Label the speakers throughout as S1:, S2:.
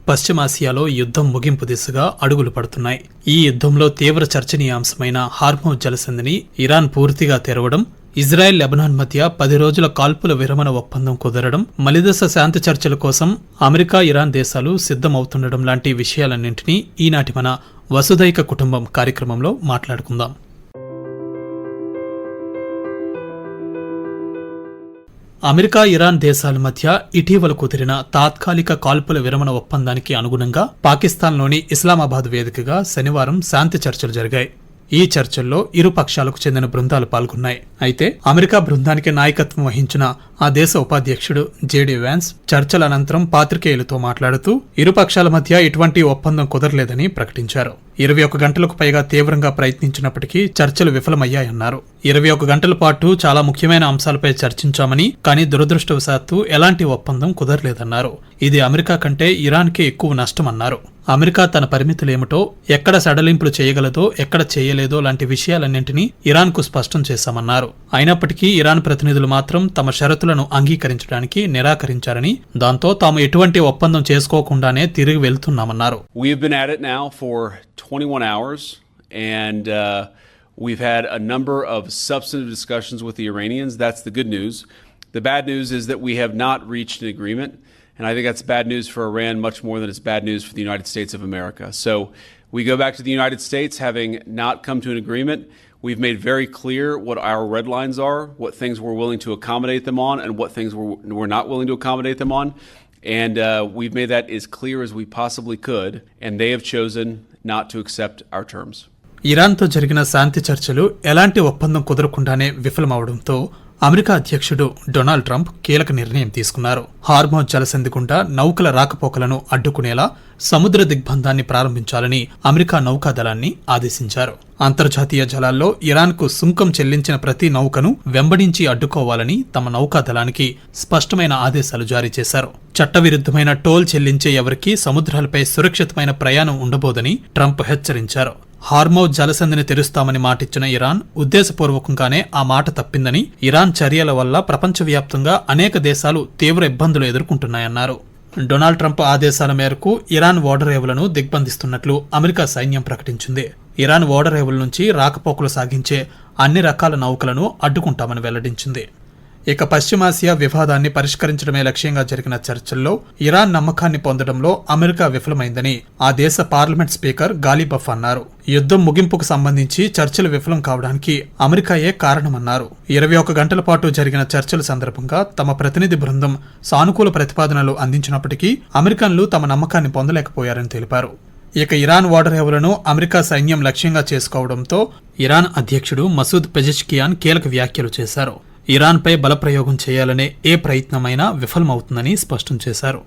S1: పశ్చిమాసియాలో యుద్ధం ముగింపు దిశగా అడుగులు పడుతున్నాయి. ఈ యుద్ధంలో తీవ్ర చర్చనీయాంశమైన హార్మోజ్ జలసంధిని ఇరాన్ పూర్తిగా తెరవడం, ఇజ్రాయెల్ లెబనాన్ మధ్య 10 రోజుల కాల్పుల విరమణ ఒప్పందం కుదరడం, మలిదశ శాంతి చర్చల కోసం అమెరికా, ఇరాన్ దేశాలు సిద్ధమవుతుండడం లాంటి విషయాలన్నింటినీ ఈనాటి మన వసుధైక కుటుంబం కార్యక్రమంలో మాట్లాడుకుందాం. అమెరికా, ఇరాన్ దేశాల మధ్య ఇటీవల కుదిరిన తాత్కాలిక కాల్పుల విరమణ ఒప్పందానికి అనుగుణంగా పాకిస్తాన్లోని ఇస్లామాబాద్ వేదికగా శనివారం శాంతి చర్చలు జరిగాయి. ఈ చర్చల్లో ఇరు పక్షాలకు చెందిన బృందాలు పాల్గొన్నాయి. అయితే అమెరికా బృందానికి నాయకత్వం వహించిన ఆ దేశ ఉపాధ్యక్షుడు జేడీ వ్యాన్స్ చర్చల అనంతరం పాత్రికేయులతో మాట్లాడుతూ ఇరు పక్షాల మధ్య ఎటువంటి ఒప్పందం కుదరలేదని ప్రకటించారు. 21 గంటలకు పైగా తీవ్రంగా ప్రయత్నించినప్పటికీ చర్చలు విఫలమయ్యాయన్నారు. 21 గంటల పాటు చాలా ముఖ్యమైన అంశాలపై చర్చించామని, కానీ దురదృష్టవశాత్తు ఎలాంటి ఒప్పందం కుదరలేదన్నారు. ఇది అమెరికా కంటే ఇరాన్కే ఎక్కువ నష్టమన్నారు. అమెరికా తన పరిమితులేమిటో, ఎక్కడ సడలింపులు చేయగలదో, ఎక్కడ చేయలేదో లాంటి విషయాలన్నింటినీ ఇరాన్కు స్పష్టం చేశామన్నారు. అయినప్పటికీ ఇరాన్ ప్రతినిధులు మాత్రం తమ షరతులను అంగీకరించడానికి నిరాకరించారని, దాంతో తాము ఎటువంటి ఒప్పందం చేసుకోకుండానే తిరిగి వెళ్తున్నామన్నారు.
S2: 21 hours, and we've had a number of substantive discussions with the Iranians. That's the good news. The bad news is that we have not reached an agreement, and I think that's bad news for Iran much more than it's bad news for the United States of America. So we go back to the United States having not come to an agreement. We've made very clear what our red lines are, what things we're willing to accommodate them on, and what things we're not willing to accommodate them on. And we've made that as clear as we possibly could, and they have chosen not to accept our terms.
S1: ఇరాన్తో జరిగిన శాంతి చర్చలు ఎలాంటి ఒప్పందం కుదరకుండానే విఫలమవడంతో America అధ్యక్షుడు Donald Trump కీలక నిర్ణయం తీసుకున్నారు. Hormuz జలసంధి గుండా నౌకల రాకపోకలను అడ్డుకునేలా సముద్ర దిగ్బంధాన్ని ప్రారంభించాలని అమెరికా నౌకాదళాన్ని ఆదేశించారు. అంతర్జాతీయ జలాల్లో ఇరాన్కు సుంకం చెల్లించిన ప్రతి నౌకను వెంబడించి అడ్డుకోవాలని తమ నౌకాదళానికి స్పష్టమైన ఆదేశాలు జారీ చేశారు. చట్టవిరుద్ధమైన టోల్ చెల్లించే ఎవరికీ సముద్రాలపై సురక్షితమైన ప్రయాణం ఉండబోదని ట్రంప్ హెచ్చరించారు. హార్మోజ్ జలసంధిని తెరుస్తామని మాటిచ్చిన ఇరాన్ ఉద్దేశపూర్వకంగానే ఆ మాట తప్పిందని, ఇరాన్ చర్యల వల్ల ప్రపంచవ్యాప్తంగా అనేక దేశాలు తీవ్ర ఇబ్బందులు ఎదుర్కొంటున్నాయన్నారు. డొనాల్డ్ ట్రంప్ ఆదేశాల మేరకు ఇరాన్ ఓడరేవులను దిగ్బంధిస్తున్నట్లు అమెరికా సైన్యం ప్రకటించింది. ఇరాన్ ఓడరేవుల నుంచి రాకపోకలు సాగించే అన్ని రకాల నౌకలను అడ్డుకుంటామని వెల్లడించింది. ఇక పశ్చిమాసియా వివాదాన్ని పరిష్కరించడమే లక్ష్యంగా జరిగిన చర్చల్లో ఇరాన్ నమ్మకాన్ని పొందడంలో అమెరికా విఫలమైందని ఆ దేశ పార్లమెంట్ స్పీకర్ గాలిబఫ్ అన్నారు. యుద్ధం ముగింపుకు సంబంధించి చర్చలు విఫలం కావడానికి అమెరికాయే కారణమన్నారు. 21 గంటల పాటు జరిగిన చర్చల సందర్భంగా తమ ప్రతినిధి బృందం సానుకూల ప్రతిపాదనలు అందించినప్పటికీ అమెరికన్లు తమ నమ్మకాన్ని పొందలేకపోయారని తెలిపారు. ఇక ఇరాన్ ఓడరేవులను అమెరికా సైన్యం లక్ష్యంగా చేసుకోవడంతో ఇరాన్ అధ్యక్షుడు మసూద్ పెజెష్కియాన్ కీలక వ్యాఖ్యలు చేశారు. ఇరాన్పై బలప్రయోగం చేయాలనే ఏ ప్రయత్నమైనా విఫలమవుతుందని స్పష్టం చేశారు.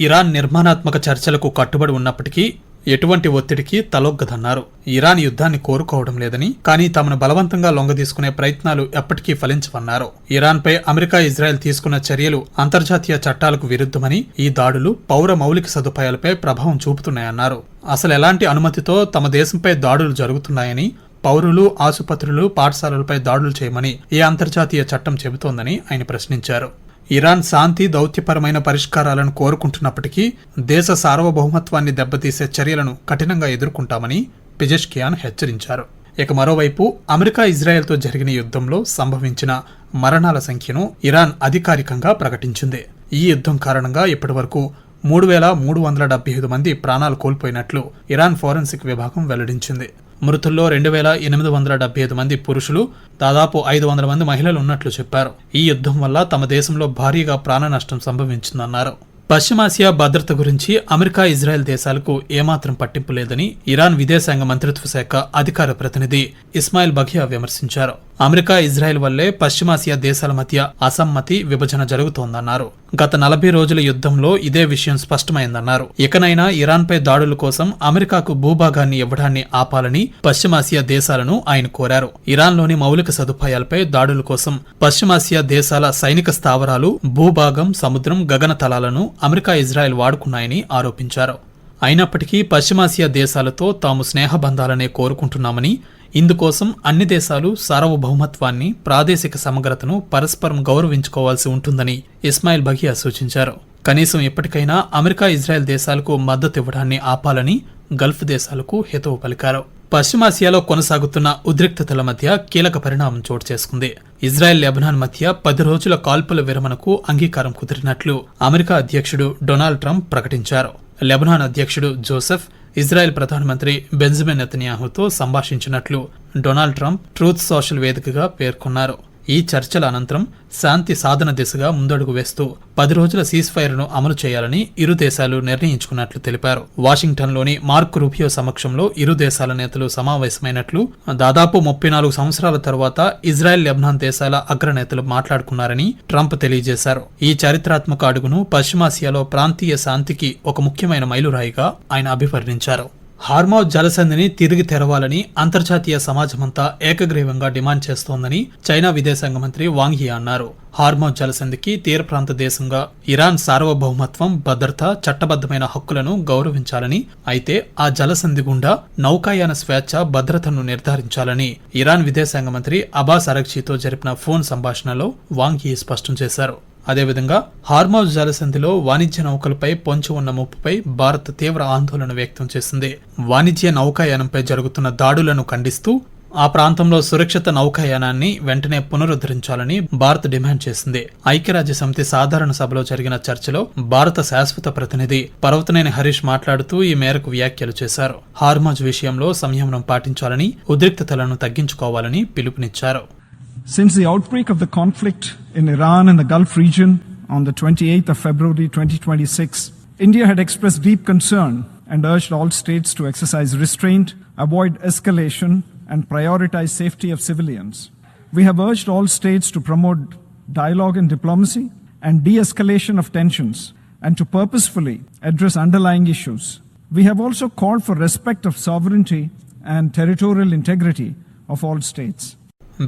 S1: ఇరాన్ నిర్మాణాత్మక చర్చలకు కట్టుబడి ఉన్నప్పటికీ ఎటువంటి ఒత్తిడికి తలొగ్గదన్నారు. ఇరాన్ యుద్ధాన్ని కోరుకోవడం లేదని, కానీ తమను బలవంతంగా లొంగదీసుకునే ప్రయత్నాలు ఎప్పటికీ ఫలించవన్నారు. ఇరాన్పై అమెరికా, ఇజ్రాయెల్ తీసుకున్న చర్యలు అంతర్జాతీయ చట్టాలకు విరుద్ధమని, ఈ దాడులు పౌర మౌలిక సదుపాయాలపై ప్రభావం చూపుతున్నాయన్నారు. అసలు ఎలాంటి అనుమతితో తమ దేశంపై దాడులు జరుగుతున్నాయని, పౌరులు, ఆసుపత్రులు, పాఠశాలలపై దాడులు చేయమని ఏ అంతర్జాతీయ చట్టం చెబుతోందని ఆయన ప్రశ్నించారు. ఇరాన్ శాంతి, దౌత్యపరమైన పరిష్కారాలను కోరుకుంటున్నప్పటికీ దేశ సార్వభౌమత్వాన్ని దెబ్బతీసే చర్యలను కఠినంగా ఎదుర్కొంటామని పెజెష్కియాన్ హెచ్చరించారు. ఇక మరోవైపు అమెరికా, ఇజ్రాయెల్తో జరిగిన యుద్ధంలో సంభవించిన మరణాల సంఖ్యను ఇరాన్ అధికారికంగా ప్రకటించింది. ఈ యుద్ధం కారణంగా ఇప్పటివరకు 3,375 మంది ప్రాణాలు కోల్పోయినట్లు ఇరాన్ ఫోరెన్సిక్ విభాగం వెల్లడించింది. మృతుల్లో 2,875 మంది పురుషులు, దాదాపు 500 మంది మహిళలు ఉన్నట్లు చెప్పారు. ఈ యుద్ధం వల్ల తమ దేశంలో భారీగా ప్రాణ నష్టం సంభవించిందన్నారు. పశ్చిమాసియా భద్రత గురించి అమెరికా, ఇజ్రాయెల్ దేశాలకు ఏమాత్రం పట్టింపు లేదని ఇరాన్ విదేశాంగ మంత్రిత్వ శాఖ అధికార ప్రతినిధి ఇస్మాయిల్ బఘియా విమర్శించారు. అమెరికా, ఇజ్రాయెల్ వల్లే పశ్చిమాసియా దేశాల మధ్య అసమ్మతి, విభజన జరుగుతోందన్నారు. గత 40 రోజుల యుద్ధంలో ఇదే విషయం స్పష్టమైందన్నారు. ఇకనైనా ఇరాన్పై దాడుల కోసం అమెరికాకు భూభాగాన్ని ఇవ్వడాన్ని ఆపాలని పశ్చిమాసియా దేశాలను ఆయన కోరారు. ఇరాన్లోని మౌలిక సదుపాయాలపై దాడుల కోసం పశ్చిమాసియా దేశాల సైనిక స్థావరాలు, భూభాగం, సముద్రం, గగనతలాలను అమెరికా, ఇజ్రాయెల్ వాడుకున్నాయని ఆరోపించారు. అయినప్పటికీ పశ్చిమాసియా దేశాలతో తాము స్నేహబంధాలనే కోరుకుంటున్నామని, ఇందుకోసం అన్ని దేశాలు సార్వభౌమత్వాన్ని, ప్రాదేశిక సమగ్రతను పరస్పరం గౌరవించుకోవాల్సి ఉంటుందని ఇస్మాయిల్ బఘియా సూచించారు. కనీసం ఇప్పటికైనా అమెరికా, ఇజ్రాయెల్ దేశాలకు మద్దతివ్వడాన్ని ఆపాలని గల్ఫ్ దేశాలకు హితవు పలికారు. పశ్చిమాసియాలో కొనసాగుతున్న ఉద్రిక్తతల మధ్య కీలక పరిణామం చోటు చేసుకుంది. ఇజ్రాయెల్, లెబనాన్ మధ్య 10 రోజుల కాల్పుల విరమణకు అంగీకారం కుదిరినట్లు అమెరికా అధ్యక్షుడు డొనాల్డ్ ట్రంప్ ప్రకటించారు. లెబనాన్ అధ్యక్షుడు జోసెఫ్, ఇజ్రాయెల్ ప్రధానమంత్రి బెంజమిన్ నెతన్యాహుతో సంభాషించినట్లు డొనాల్డ్ ట్రంప్ ట్రూత్ సోషల్ వేదికగా పేర్కొన్నారు. ఈ చర్చల అనంతరం శాంతి సాధన దిశగా ముందడుగు వేస్తూ 10 రోజుల సీజ్ ఫైర్ ను అమలు చేయాలని ఇరు దేశాలు నిర్ణయించుకున్నట్లు తెలిపారు. వాషింగ్టన్లోని మార్క్ రూబియో సమక్షంలో ఇరు దేశాల నేతలు సమావేశమైనట్లు, దాదాపు 34 సంవత్సరాల తర్వాత ఇజ్రాయెల్, లెబనాన్ దేశాల అగ్రనేతలు మాట్లాడుకున్నారని ట్రంప్ తెలియజేశారు. ఈ చారిత్రాత్మక అడుగును పశ్చిమాసియాలో ప్రాంతీయ శాంతికి ఒక ముఖ్యమైన మైలురాయిగా ఆయన అభివర్ణించారు. హార్మోజ్ జలసంధిని తిరిగి తెరవాలని అంతర్జాతీయ సమాజమంతా ఏకగ్రీవంగా డిమాండ్ చేస్తోందని చైనా విదేశాంగ మంత్రి వాంగ్ యీ అన్నారు. హార్మోజ్ జలసంధికి తీర ప్రాంత దేశంగా ఇరాన్ సార్వభౌమత్వం, భద్రత, చట్టబద్దమైన హక్కులను గౌరవించాలని, అయితే ఆ జలసంధి గుండా నౌకాయాన స్వేచ్ఛ, భద్రతను నిర్ధారించాలని ఇరాన్ విదేశాంగ మంత్రి అబ్బాస్ అరగ్చీతో జరిపిన ఫోన్ సంభాషణలో వాంగ్ యీ స్పష్టం చేశారు. అదేవిధంగా హార్మోజ్ జలసంధిలో వాణిజ్య నౌకలపై పొంచి ఉన్న ముప్పుపై భారత్ తీవ్ర ఆందోళన వ్యక్తం చేసింది. వాణిజ్య నౌకాయానంపై జరుగుతున్న దాడులను ఖండిస్తూ ఆ ప్రాంతంలో సురక్షిత నౌకాయానాన్ని వెంటనే పునరుద్ధరించాలని భారత్ డిమాండ్ చేసింది. ఐక్యరాజ్య సమితి సాధారణ సభలో జరిగిన చర్చలో భారత శాశ్వత ప్రతినిధి పర్వతనేని హరీష్ మాట్లాడుతూ ఈ మేరకు వ్యాఖ్యలు చేశారు. హార్మోజ్ విషయంలో సంయమనం పాటించాలని, ఉద్రిక్తతలను తగ్గించుకోవాలని పిలుపునిచ్చారు.
S3: Since the outbreak of the conflict in Iran and the Gulf region on the 28th of February 2026, India had expressed deep concern and urged all states to exercise restraint, avoid escalation, and prioritize safety of civilians. We have urged all states to promote dialogue and diplomacy and de-escalation of tensions and to purposefully address underlying issues. We have also called for respect of sovereignty and territorial integrity of all states.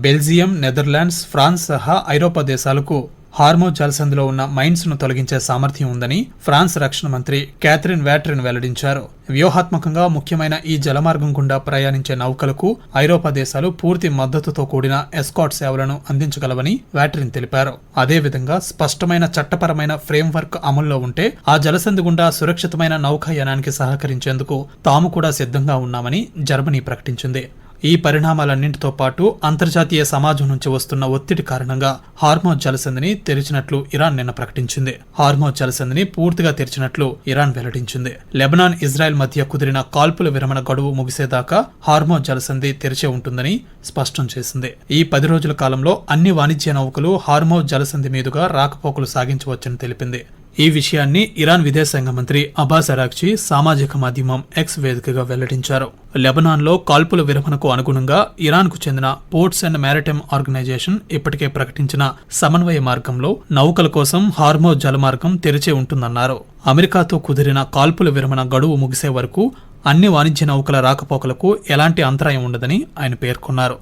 S1: Belgium, Netherlands, France సహా ఐరోపా దేశాలకు Hormuz జలసంధిలో ఉన్న mines ను తొలగించే సామర్థ్యం ఉందని France రక్షణ మంత్రి క్యాథరిన్ వ్యాట్రిన్ వెల్లడించారు. వ్యూహాత్మకంగా ముఖ్యమైన ఈ జలమార్గం గుండా ప్రయాణించే నౌకలకు ఐరోపా దేశాలు పూర్తి మద్దతుతో కూడిన ఎస్కాట్ సేవలను అందించగలవని వ్యాట్రిన్ తెలిపారు. అదేవిధంగా స్పష్టమైన చట్టపరమైన ఫ్రేమ్వర్క్ అమల్లో ఉంటే ఆ జలసంధి గుండా సురక్షితమైన నౌకాయానానికి సహకరించేందుకు తాము కూడా సిద్ధంగా ఉన్నామని జర్మనీ ప్రకటించింది. ఈ పరిణామాలన్నింటితో పాటు అంతర్జాతీయ సమాజం నుంచి వస్తున్న ఒత్తిడి కారణంగా హార్మోజ్ జలసంధిని తెరిచినట్లు ఇరాన్ నిన్న ప్రకటించింది. హార్మోజ్ జలసంధిని పూర్తిగా తెరిచినట్లు ఇరాన్ వెల్లడించింది. లెబనాన్, ఇజ్రాయెల్ మధ్య కుదిరిన కాల్పుల విరమణ గడువు ముగిసేదాకా హార్మోజ్ జలసంధి తెరిచే ఉంటుందని స్పష్టం చేసింది. ఈ 10 రోజుల కాలంలో అన్ని వాణిజ్య నౌకలు హార్మోజ్ జలసంధి మీదుగా రాకపోకలు సాగించవచ్చని తెలిపింది. ఈ విషయాన్ని ఇరాన్ విదేశాంగ మంత్రి అబ్బాస్ అరాగ్చీ సామాజిక మాధ్యమం ఎక్స్ వేదికగా వెల్లడించారు. లెబనాన్లో కాల్పుల విరమణకు అనుగుణంగా ఇరాన్కు చెందిన పోర్ట్స్ అండ్ మ్యారిటైమ్ ఆర్గనైజేషన్ ఇప్పటికే ప్రకటించిన సమన్వయ మార్గంలో నౌకల కోసం హార్మోజ్ జలమార్గం తెరిచే ఉంటుందన్నారు. అమెరికాతో కుదిరిన కాల్పుల విరమణ గడువు ముగిసే వరకు అన్ని వాణిజ్య నౌకల రాకపోకలకు ఎలాంటి అంతరాయం ఉండదని ఆయన పేర్కొన్నారు.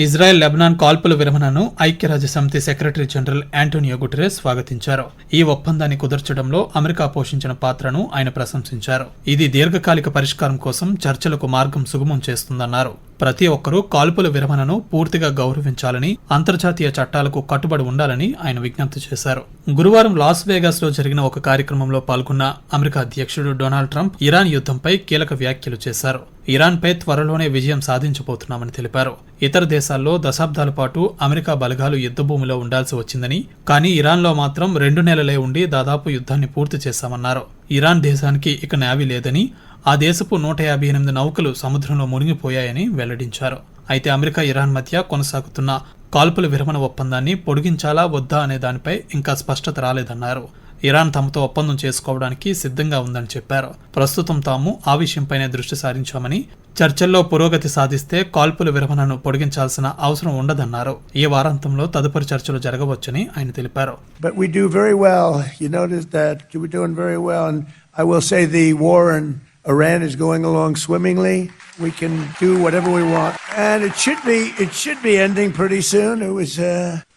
S1: ఇజ్రాయెల్, లెబనాన్ కాల్పుల విరమణను ఐక్యరాజ్య సమితి సెక్రటరీ జనరల్ యాంటోనియో గుటెరెస్ స్వాగతించారు. ఈ ఒప్పందాన్ని కుదర్చడంలో అమెరికా పోషించిన పాత్రను ఆయన ప్రశంసించారు. ఇది దీర్ఘకాలిక పరిష్కారం కోసం చర్చలకు మార్గం సుగమం చేస్తుందన్నారు. ప్రతి ఒక్కరూ కాల్పుల విరమణను పూర్తిగా గౌరవించాలని, అంతర్జాతీయ చట్టాలకు కట్టుబడి ఉండాలని ఆయన విజ్ఞప్తి చేశారు. గురువారం లాస్ వేగాస్ లో జరిగిన ఒక కార్యక్రమంలో పాల్గొన్న అమెరికా అధ్యక్షుడు డొనాల్డ్ ట్రంప్ ఇరాన్ యుద్ధంపై కీలక వ్యాఖ్యలు చేశారు. ఇరాన్పై త్వరలోనే విజయం సాధించబోతున్నామని తెలిపారు. ఇతర దేశాల్లో దశాబ్దాల పాటు అమెరికా బలగాలు యుద్ధభూమిలో ఉండాల్సి వచ్చిందని, కానీ ఇరాన్లో మాత్రం 2 నెలలే ఉండి దాదాపు యుద్ధాన్ని పూర్తి చేశామన్నారు. ఇరాన్ దేశానికి ఇక నేవీ లేదని, ఆ దేశపు 158 నౌకలు సముద్రంలో మునిగిపోయాయని వెల్లడించారు. అయితే అమెరికా, ఇరాన్ మధ్య కొనసాగుతున్న కాల్పుల విరమణ ఒప్పందాన్ని పొడిగించాలా వద్దా అనే దానిపై ఇంకా స్పష్టత రాలేదన్నారు. ఇరాన్ తమతో ఒప్పందం చేసుకోవడానికి సిద్ధంగా ఉందని చెప్పారు. ప్రస్తుతం తాము ఆ విషయంపైనే దృష్టి సారించామని, చర్చల్లో పురోగతి సాధిస్తే కాల్పుల విరమణను పొడిగించాల్సిన అవసరం ఉండదన్నారు. ఈ వారాంతంలో తదుపరి చర్చలు జరగవచ్చని ఆయన తెలిపారు.
S4: But we do very well. You notice that we're doing very well, and I will say the war in Iran is going along swimmingly. We can do whatever we want, and it should be ending pretty soon. It was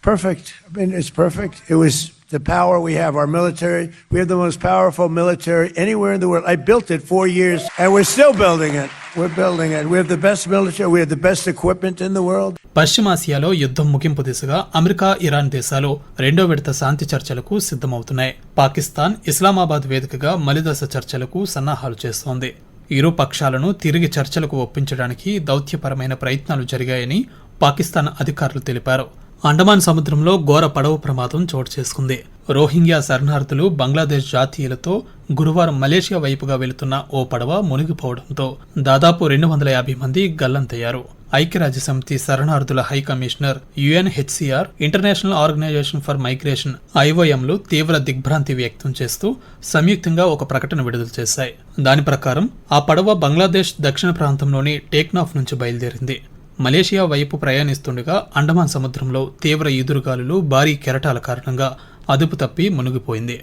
S4: perfect. I mean, it's perfect. It was the power we have, our military. We have the most powerful military anywhere in the world. I built it 4 years, and we're still building it. We're building it. We have the best military. We have the best equipment in the world.
S1: పశ్చిమాసియాలో యుద్ధం ముగింపు దిశగా America, Iran దేశాలు రెండో విడత శాంతి చర్చలకు సిద్ధమవుతున్నాయి. పాకిస్తాన్ ఇస్లామాబాద్ వేదికగా మలిదశ చర్చలకు సన్నాహాలు చేస్తోంది. ఇరు పక్షాలను తిరిగి చర్చలకు ఒప్పించడానికి దౌత్యపరమైన ప్రయత్నాలు జరిగాయని పాకిస్తాన్ అధికారులు తెలిపారు. అండమాన్ సముద్రంలో ఘోర పడవ ప్రమాదం చోటు చేసుకుంది. రోహింగ్యా శరణార్థులు బంగ్లాదేశ్ జాతీయులతో గురువారం మలేషియా వైపుగా వెళుతున్న ఓ పడవ మునిగిపోవడంతో దాదాపు 250 మంది గల్లంతయ్యారు. ఐక్యరాజ్యసమితి శరణార్థుల high commissioner, UNHCR, International Organization for Migration, IOMలు తీవ్ర దిగ్భ్రాంతి వ్యక్తం చేస్తూ సంయుక్తంగా ఒక ప్రకటన విడుదల చేశాయి. దాని ప్రకారం ఆ పడవ బంగ్లాదేశ్ దక్షిణ ప్రాంతంలోని టేక్నాఫ్ నుంచి బయలుదేరింది. మలేషియా వైపు ప్రయాణిస్తుండగా అండమాన్ సముద్రంలో తీవ్ర ఈదురుగాలులు, భారీ కెరటాల కారణంగా అదుపు తప్పి మునిగిపోయింది.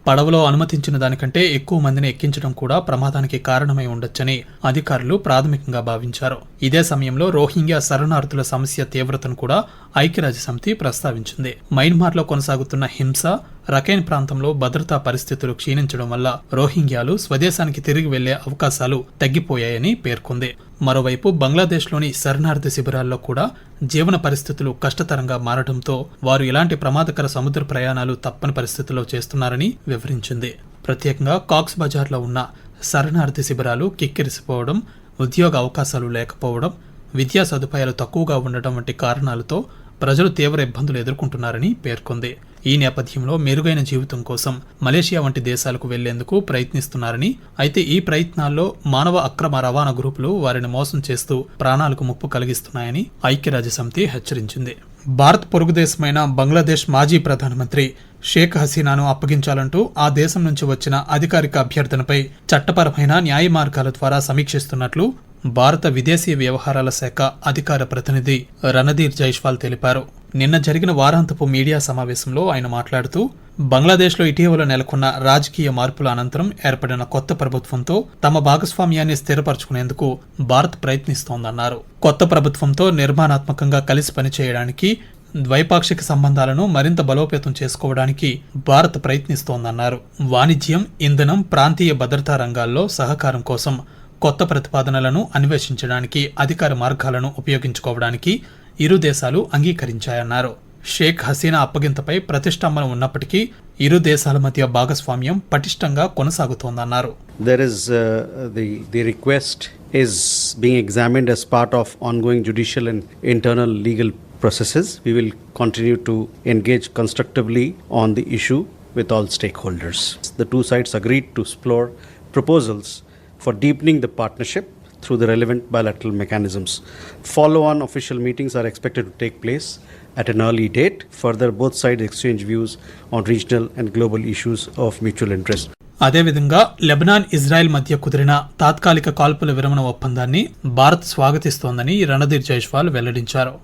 S1: పడవలో అనుమతించిన దానికంటే ఎక్కువ మందిని ఎక్కించడం కూడా ప్రమాదానికి కారణమై ఉండొచ్చని అధికారులు ప్రాథమికంగా భావించారు. ఇదే సమయంలో రోహింగ్యా శరణార్థుల సమస్య తీవ్రతను కూడా ఐక్యరాజ్యసమితి ప్రస్తావించింది. మయన్మార్లో కొనసాగుతున్న హింస, రఖైన్ ప్రాంతంలో భద్రతా పరిస్థితులు క్షీణించడం వల్ల రోహింగ్యాలు స్వదేశానికి తిరిగి వెళ్లే అవకాశాలు తగ్గిపోయాయని పేర్కొంది. మరోవైపు బంగ్లాదేశ్లోని శరణార్థి శిబిరాల్లో కూడా జీవన పరిస్థితులు కష్టతరంగా మారడంతో వారు ఇలాంటి ప్రమాదకర సముద్ర ప్రయాణాలు తప్పని పరిస్థితుల్లో చేస్తున్నారని వివరించింది. ప్రత్యేకంగా కాక్స్ బజార్లో ఉన్న శరణార్థి శిబిరాలు కిక్కిరిసిపోవడం, ఉద్యోగ అవకాశాలు లేకపోవడం, విద్యా సదుపాయాలు తక్కువగా ఉండటం వంటి కారణాలతో ప్రజలు తీవ్ర ఇబ్బందులు ఎదుర్కొంటున్నారని పేర్కొంది. ఈ నేపథ్యంలో మెరుగైన జీవితం కోసం మలేషియా వంటి దేశాలకు వెళ్లేందుకు ప్రయత్నిస్తున్నారని, అయితే ఈ ప్రయత్నాల్లో మానవ అక్రమ రవాణా గ్రూపులు వారిని మోసం చేస్తూ ప్రాణాలకు ముప్పు కలిగిస్తున్నాయని ఐక్యరాజ్యసమితి హెచ్చరించింది. భారత్ పొరుగు దేశమైన బంగ్లాదేశ్ మాజీ ప్రధానమంత్రి షేక్ హసీనాను అప్పగించాలంటూ ఆ దేశం నుంచి వచ్చిన అధికారిక అభ్యర్థనపై చట్టపరమైన న్యాయ మార్గాల ద్వారా సమీక్షిస్తున్నట్లు భారత విదేశీ వ్యవహారాల శాఖ అధికార ప్రతినిధి రణధీర్ జైస్వాల్ తెలిపారు. నిన్న జరిగిన వారాంతపు మీడియా సమావేశంలో ఆయన మాట్లాడుతూ, బంగ్లాదేశ్లో ఇటీవల నెలకొన్న రాజకీయ మార్పుల అనంతరం ఏర్పడిన కొత్త ప్రభుత్వంతో తమ భాగస్వామ్యాన్ని స్థిరపరచుకునేందుకు భారత్ ప్రయత్నిస్తోందన్నారు. కొత్త ప్రభుత్వంతో నిర్మాణాత్మకంగా కలిసి పనిచేయడానికి, ద్వైపాక్షిక సంబంధాలను మరింత బలోపేతం చేసుకోవడానికి భారత్ ప్రయత్నిస్తోందన్నారు. వాణిజ్యం, ఇంధనం, ప్రాంతీయ భద్రతా రంగాల్లో సహకారం కోసం కొత్త ప్రతిపాదనలను అన్వేషించడానికి, అధికార మార్గాలను ఉపయోగించుకోవడానికి ఇరు దేశాలు అంగీకరించాయన్నారు. షేక్ హసీనా అప్పగింతపై ప్రతిష్టంభన ఉన్నప్పటికీ ఇరు దేశాల మధ్య భాగస్వామ్యం పటిష్టంగా కొనసాగుతోందన్నారు.
S5: There is the request is being examined as part of ongoing judicial and internal legal processes. We will continue to engage constructively on the issue with all stakeholders. The two sides agreed to explore proposals for deepening the partnership through the relevant bilateral mechanisms. Follow-on official meetings are expected to take place at an early date. Further, both sides exchange views on regional and global issues of mutual interest.
S1: అదేవిధంగా Lebanon, Israel మధ్య కుదిరిన తాత్కాలిక కాల్పుల విరమణ ఒప్పందాన్ని భారత్ స్వాగతిస్తోందని రణధీర్ జైస్వాల్ వెల్లడించారు.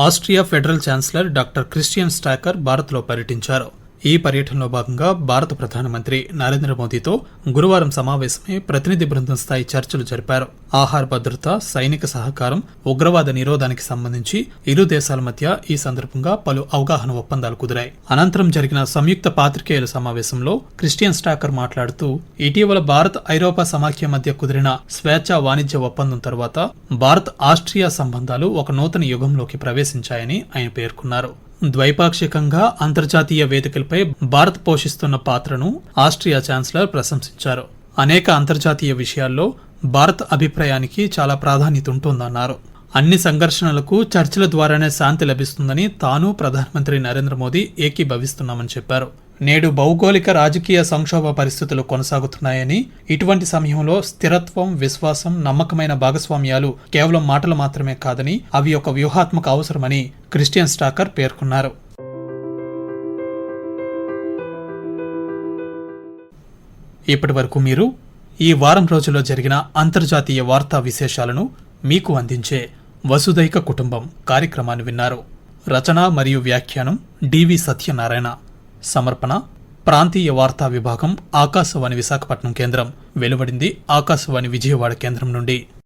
S1: Austria federal chancellor doctor Christian స్టాకర్ భారత్లో పర్యటించారు. ఈ పర్యటనలో భాగంగా భారత ప్రధానమంత్రి నరేంద్ర మోదీతో గురువారం సమావేశమై ప్రతినిధి బృందం స్థాయి చర్చలు జరిపారు. ఆహార భద్రత, సైనిక సహకారం, ఉగ్రవాద నిరోధానికి సంబంధించి ఇరు దేశాల మధ్య ఈ సందర్భంగా పలు అవగాహన ఒప్పందాలు కుదిరాయి. అనంతరం జరిగిన సంయుక్త పాత్రికేయుల సమావేశంలో క్రిస్టియన్ స్టాకర్ మాట్లాడుతూ, ఇటీవల భారత్, ఐరోపా సమాఖ్య మధ్య కుదిరిన స్వేచ్ఛా వాణిజ్య ఒప్పందం తర్వాత భారత్, ఆస్ట్రియా సంబంధాలు ఒక నూతన యుగంలోకి ప్రవేశించాయని ఆయన పేర్కొన్నారు. ద్వైపాక్షికంగా అంతర్జాతీయ వేదికలపై భారత్ పోషిస్తున్న పాత్రను ఆస్ట్రియా ఛాన్సలర్ ప్రశంసించారు. అనేక అంతర్జాతీయ విషయాల్లో భారత్ అభిప్రాయానికి చాలా ప్రాధాన్యత ఉంటుందన్నారు. అన్ని సంఘర్షణలకు చర్చల ద్వారానే శాంతి లభిస్తుందని తాను, ప్రధానమంత్రి నరేంద్ర మోదీ ఏకీభవిస్తున్నామని చెప్పారు. నేడు భౌగోళిక, రాజకీయ సంక్షోభ పరిస్థితులు కొనసాగుతున్నాయని, ఇటువంటి సమయంలో స్థిరత్వం, విశ్వాసం, నమ్మకమైన భాగస్వామ్యాలు కేవలం మాటలు మాత్రమే కాదని అవి ఒక వ్యూహాత్మక అవసరమని క్రిస్టియన్ స్టాకర్ పేర్కొన్నారు. ఇప్పటి వరకు మీరు ఈ వారం రోజుల్లో జరిగిన అంతర్జాతీయ వార్తా విశేషాలను మీకు అందించే వసుదైక కుటుంబం కార్యక్రమాన్ని విన్నారు. రచన మరియు వ్యాఖ్యానం డివి సత్యనారాయణ. సమర్పణ ప్రాంతీయ వార్తా విభాగం, ఆకాశవాణి విశాఖపట్నం కేంద్రం. వెలువడింది ఆకాశవాణి విజయవాడ కేంద్రం నుండి.